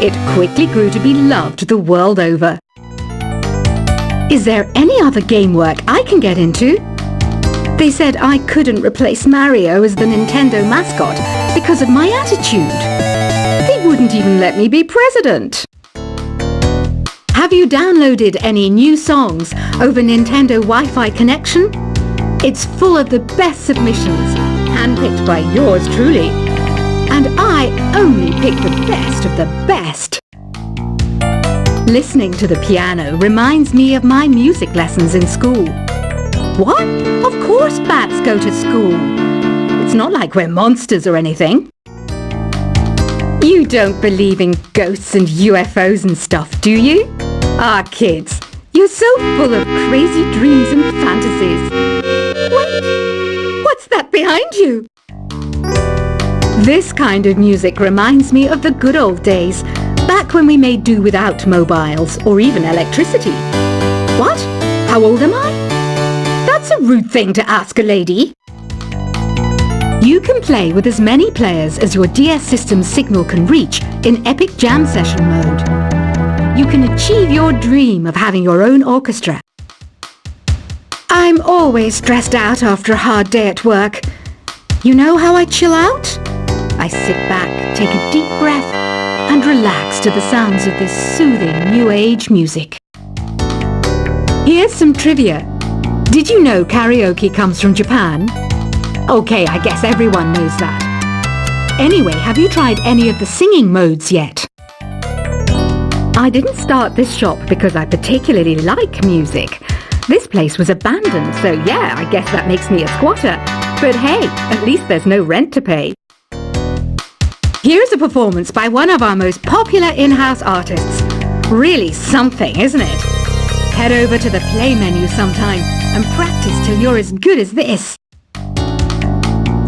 It quickly grew to be loved the world over. Is there any other game work I can get into? They said I couldn't replace Mario as the Nintendo mascot because of my attitude. They wouldn't even let me be president. Have you downloaded any new songs over Nintendo Wi-Fi connection? It's full of the best submissions, handpicked by yours truly. And I only pick the best of the best. Listening to the piano reminds me of my music lessons in school. What? Of course bats go to school. It's not like we're monsters or anything. You don't believe in ghosts and UFOs and stuff, do you? Ah, kids, you're so full of crazy dreams and fantasies. Wait, what's that behind you? This kind of music reminds me of the good old days, back when we made do without mobiles or even electricity. What? How old am I? That's a rude thing to ask a lady. You can play with as many players as your DS system's signal can reach in Epic Jam Session mode. You can achieve your dream of having your own orchestra. I'm always stressed out after a hard day at work. You know how I chill out? I sit back, take a deep breath, and relax to the sounds of this soothing new age music. Here's some trivia. Did you know karaoke comes from Japan? Okay, I guess everyone knows that. Anyway, have you tried any of the singing modes yet? I didn't start this shop because I particularly like music. This place was abandoned, so yeah, I guess that makes me a squatter. But hey, at least there's no rent to pay. Here's a performance by one of our most popular in-house artists. Really something, isn't it? Head over to the play menu sometime and practice till you're as good as this.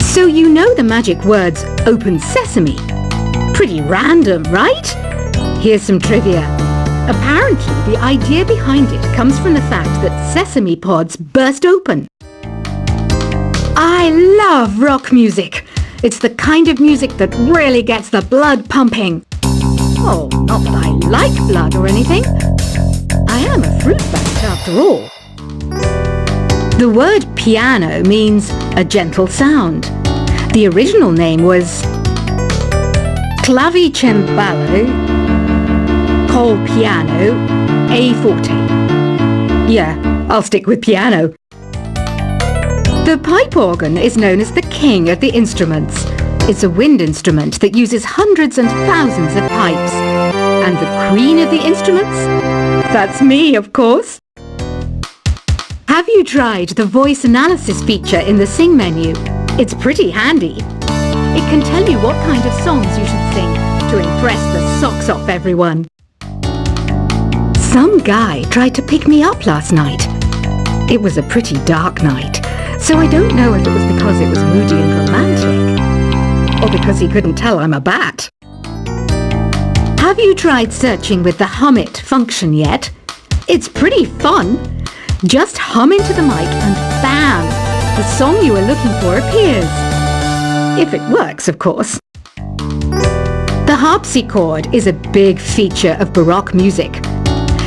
So you know the magic words "Open Sesame"? Pretty random, right? Here's some trivia. Apparently, the idea behind it comes from the fact that sesame pods burst open. I love rock music. It's the kind of music that really gets the blood pumping. Oh, not that I like blood or anything. I am a fruit bat after all. The word piano means a gentle sound. The original name was clavicembalo col piano a forte. Yeah, I'll stick with piano. The pipe organ is known as the king of the instruments. It's a wind instrument that uses hundreds and thousands of pipes. And the queen of the instruments? That's me, of course. Have you tried the voice analysis feature in the Sing menu? It's pretty handy. It can tell you what kind of songs you should sing to impress the socks off everyone. Some guy tried to pick me up last night. It was a pretty dark night, so I don't know if it was because it was moody and romantic, or because he couldn't tell I'm a bat. Have you tried searching with the Hum It function yet? It's pretty fun. Just hum into the mic and bam! The song you were looking for appears. If it works, of course. The harpsichord is a big feature of Baroque music.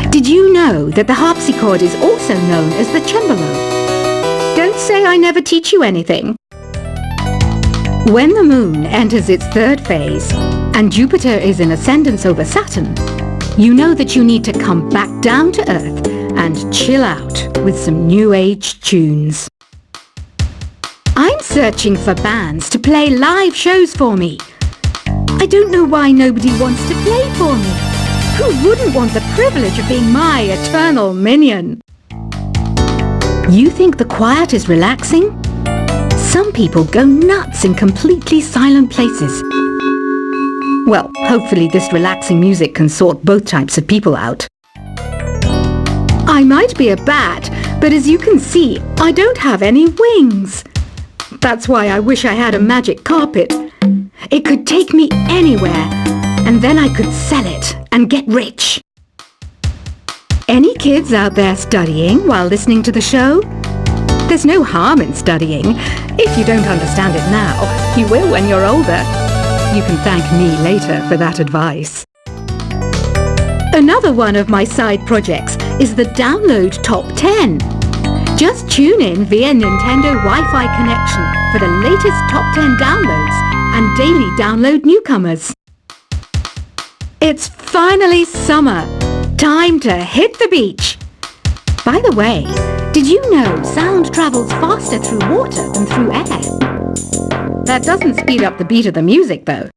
Did you know that the harpsichord is also known as the cembalo? Don't say I never teach you anything. When the moon enters its third phase and Jupiter is in ascendance over Saturn, you know that you need to come back down to Earth and chill out with some new age tunes. I'm searching for bands to play live shows for me. I don't know why nobody wants to play for me. Who wouldn't want the privilege of being my eternal minion? You think the quiet is relaxing? Some people go nuts in completely silent places. Well, hopefully this relaxing music can sort both types of people out. I might be a bat, but as you can see, I don't have any wings. That's why I wish I had a magic carpet. It could take me anywhere, and then I could sell it and get rich. Any kids out there studying while listening to the show? There's no harm in studying. If you don't understand it now, you will when you're older. You can thank me later for that advice. Another one of my side projects is the Download Top 10. Just tune in via Nintendo Wi-Fi connection for the latest Top 10 downloads and daily download newcomers. It's finally summer. Time to hit the beach. By the way, did you know sound travels faster through water than through air? That doesn't speed up the beat of the music, though.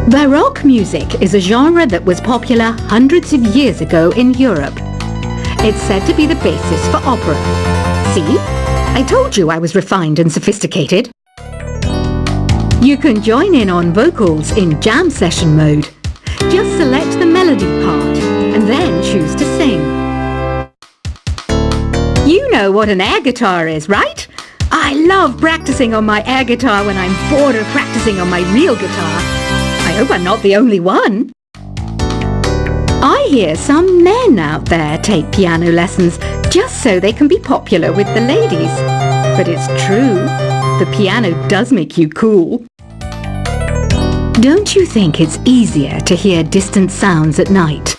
Baroque music is a genre that was popular hundreds of years ago in Europe. It's said to be the basis for opera. See? I told you I was refined and sophisticated. You can join in on vocals in jam session mode. Just select the melody part and then choose to sing. You know what an air guitar is, right? I love practicing on my air guitar when I'm bored of practicing on my real guitar. I hope I'm not the only one. I hear some men out there take piano lessons just so they can be popular with the ladies. But it's true, the piano does make you cool. Don't you think it's easier to hear distant sounds at night?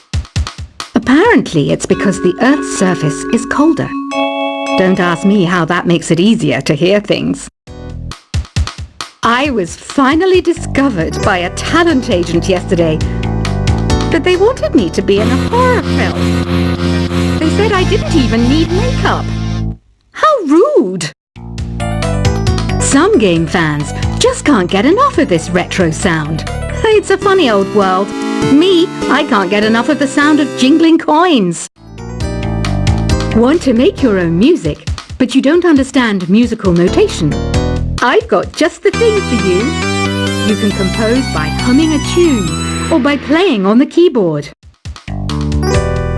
Apparently it's because the Earth's surface is colder. Don't ask me how that makes it easier to hear things. I was finally discovered by a talent agent yesterday, but they wanted me to be in a horror film. They said I didn't even need makeup. How rude! Some game fans just can't get enough of this retro sound. It's a funny old world. Me, I can't get enough of the sound of jingling coins. Want to make your own music, but you don't understand musical notation? I've got just the thing for you. You can compose by humming a tune or by playing on the keyboard.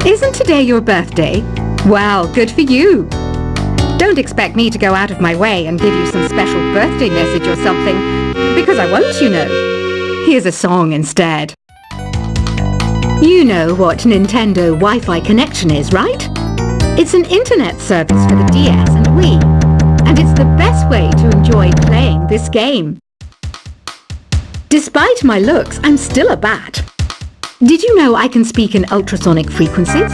Isn't today your birthday? Well, good for you. Don't expect me to go out of my way and give you some special birthday message or something, because I won't, you know. Here's a song instead. You know what Nintendo Wi-Fi connection is, right? It's an internet service for the DS and Wii. And it's the best way to enjoy playing this game. Despite my looks, I'm still a bat. Did you know I can speak in ultrasonic frequencies?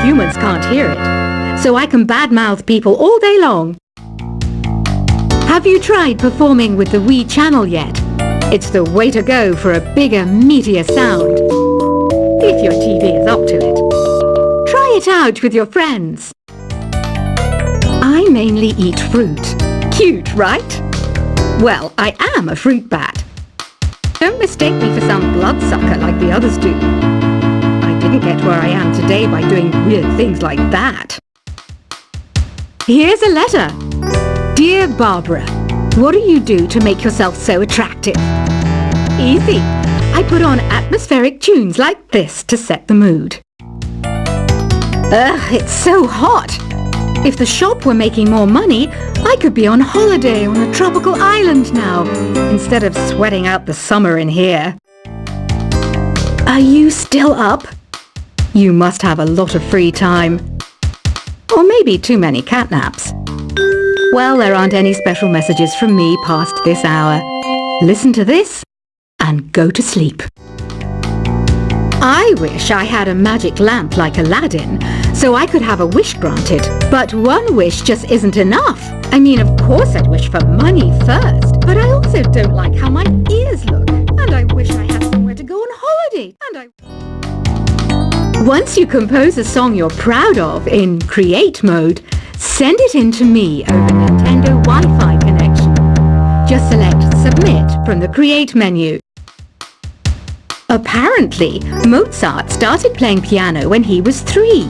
Humans can't hear it, so I can badmouth people all day long. Have you tried performing with the Wii channel yet? It's the way to go for a bigger, meatier sound. If your TV is up to it. Try it out with your friends. I mainly eat fruit. Cute, right? Well, I am a fruit bat. Don't mistake me for some bloodsucker like the others do. I didn't get where I am today by doing weird things like that. Here's a letter. Dear Barbara, what do you do to make yourself so attractive? Easy. I put on atmospheric tunes like this to set the mood. Ugh, it's so hot. If the shop were making more money, I could be on holiday on a tropical island now, instead of sweating out the summer in here. Are you still up? You must have a lot of free time. Or maybe too many catnaps. Well, there aren't any special messages from me past this hour. Listen to this and go to sleep. I wish I had a magic lamp like Aladdin, so I could have a wish granted. But one wish just isn't enough. I mean, of course I'd wish for money first, but I also don't like how my ears look. And I wish I had somewhere to go on holiday. Once you compose a song you're proud of in Create mode, send it in to me over Nintendo Wi-Fi connection. Just select Submit from the Create menu. Apparently, Mozart started playing piano when he was 3.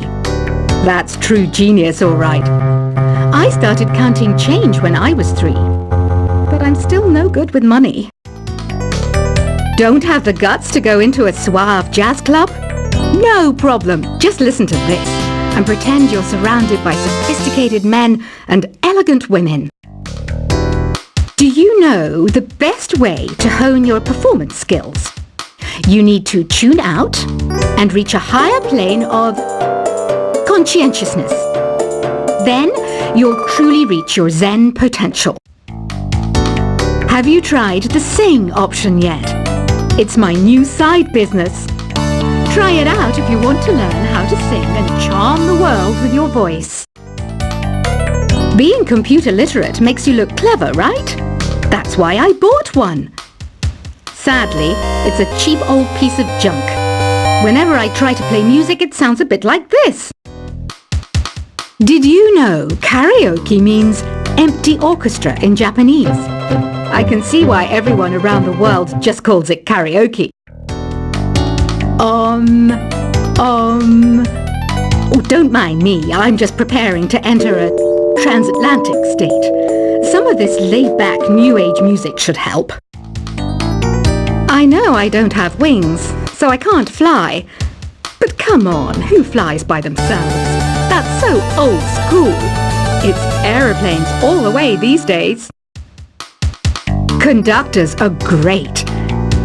That's true genius, all right. I started counting change when I was 3. But I'm still no good with money. Don't have the guts to go into a suave jazz club? No problem. Just listen to this and pretend you're surrounded by sophisticated men and elegant women. Do you know the best way to hone your performance skills? You need to tune out and reach a higher plane of conscientiousness. Then you'll truly reach your Zen potential. Have you tried the Sing option yet? It's my new side business. Try it out if you want to learn how to sing and charm the world with your voice. Being computer literate makes you look clever, right? That's why I bought one. Sadly, it's a cheap old piece of junk. Whenever I try to play music, it sounds a bit like this. Did you know karaoke means empty orchestra in Japanese? I can see why everyone around the world just calls it karaoke. Oh, don't mind me. I'm just preparing to enter a transatlantic state. Some of this laid-back New Age music should help. I know I don't have wings, so I can't fly. But come on, who flies by themselves? That's so old school. It's aeroplanes all the way these days. Conductors are great.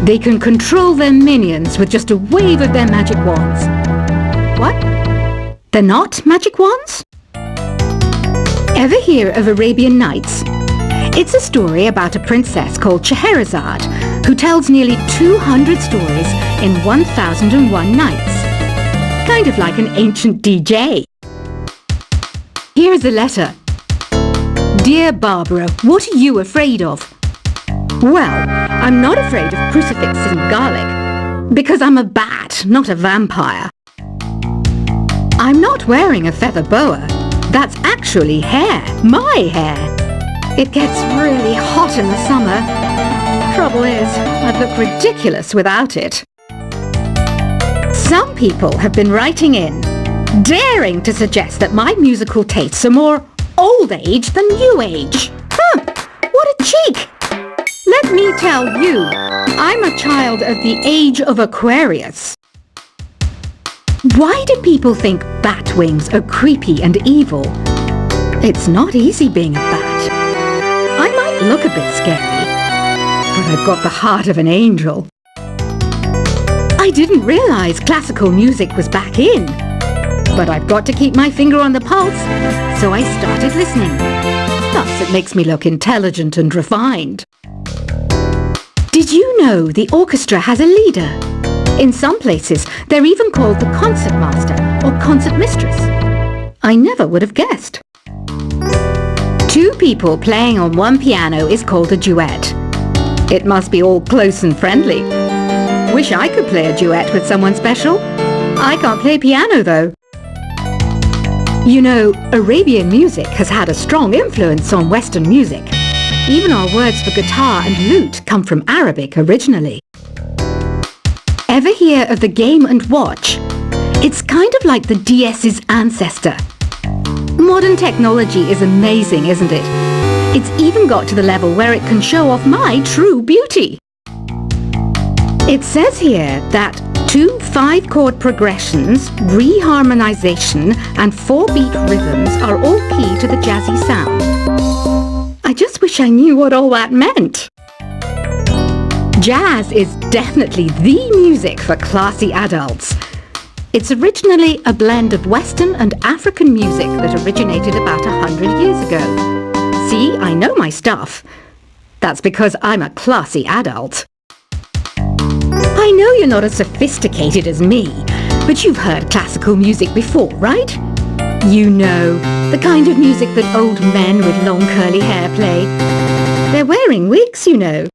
They can control their minions with just a wave of their magic wands. What? They're not magic wands? Ever hear of Arabian Nights? It's a story about a princess called Scheherazade who tells nearly 200 stories in 1001 nights. Kind of like an ancient DJ. Here's a letter. Dear Barbara, what are you afraid of? Well, I'm not afraid of crucifixes and garlic, because I'm a bat, not a vampire. I'm not wearing a feather boa. That's actually hair, my hair. It gets really hot in the summer. Trouble is, I'd look ridiculous without it. Some people have been writing in, daring to suggest that my musical tastes are more old age than new age. Huh, what a cheek! Let me tell you, I'm a child of the age of Aquarius. Why do people think bat wings are creepy and evil? It's not easy being a bat. I might look a bit scary, but I've got the heart of an angel. I didn't realize classical music was back in, but I've got to keep my finger on the pulse, so I started listening. Thus, it makes me look intelligent and refined. Did you know the orchestra has a leader? In some places, they're even called the concertmaster or concert mistress. I never would have guessed. Two people playing on one piano is called a duet. It must be all close and friendly. Wish I could play a duet with someone special. I can't play piano though. You know, Arabian music has had a strong influence on Western music. Even our words for guitar and lute come from Arabic originally. Ever hear of the Game & Watch? It's kind of like the DS's ancestor. Modern technology is amazing, isn't it? It's even got to the level where it can show off my true beauty. It says here that 2 5-chord progressions, reharmonization and 4-beat rhythms are all key to the jazzy sound. I just wish I knew what all that meant. Jazz is definitely the music for classy adults. It's originally a blend of Western and African music that originated about 100 years ago. See, I know my stuff. That's because I'm a classy adult. I know you're not as sophisticated as me, but you've heard classical music before, right? You know, the kind of music that old men with long curly hair play. They're wearing wigs, you know.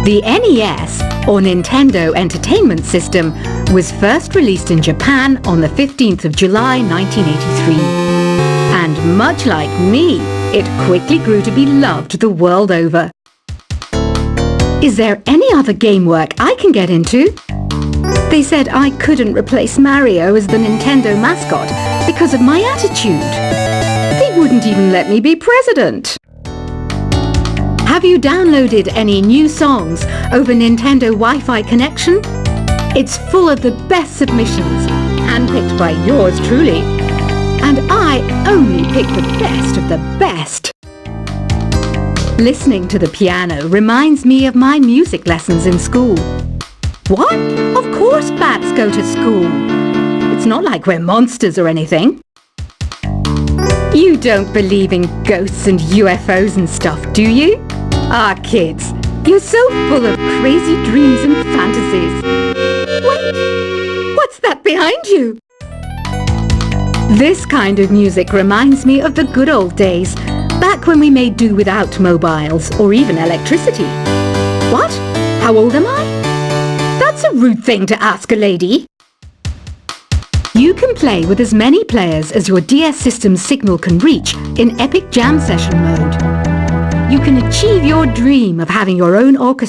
The NES, or Nintendo Entertainment System, was first released in Japan on the 15th of July 1983. And much like me, it quickly grew to be loved the world over. Is there any other game work I can get into? They said I couldn't replace Mario as the Nintendo mascot because of my attitude. They wouldn't even let me be president. Have you downloaded any new songs over Nintendo Wi-Fi connection? It's full of the best submissions, handpicked by yours truly. And I only pick the best of the best. Listening to the piano reminds me of my music lessons in school. What? Of course bats go to school. It's not like we're monsters or anything. You don't believe in ghosts and UFOs and stuff, do you? Ah, kids, you're so full of crazy dreams and fantasies. Wait! This kind of music reminds me of the good old days, back when we made do without mobiles or even electricity. What? How old am I? That's a rude thing to ask a lady. You can play with as many players as your DS system's signal can reach in Epic Jam Session mode. You can achieve your dream of having your own orchestra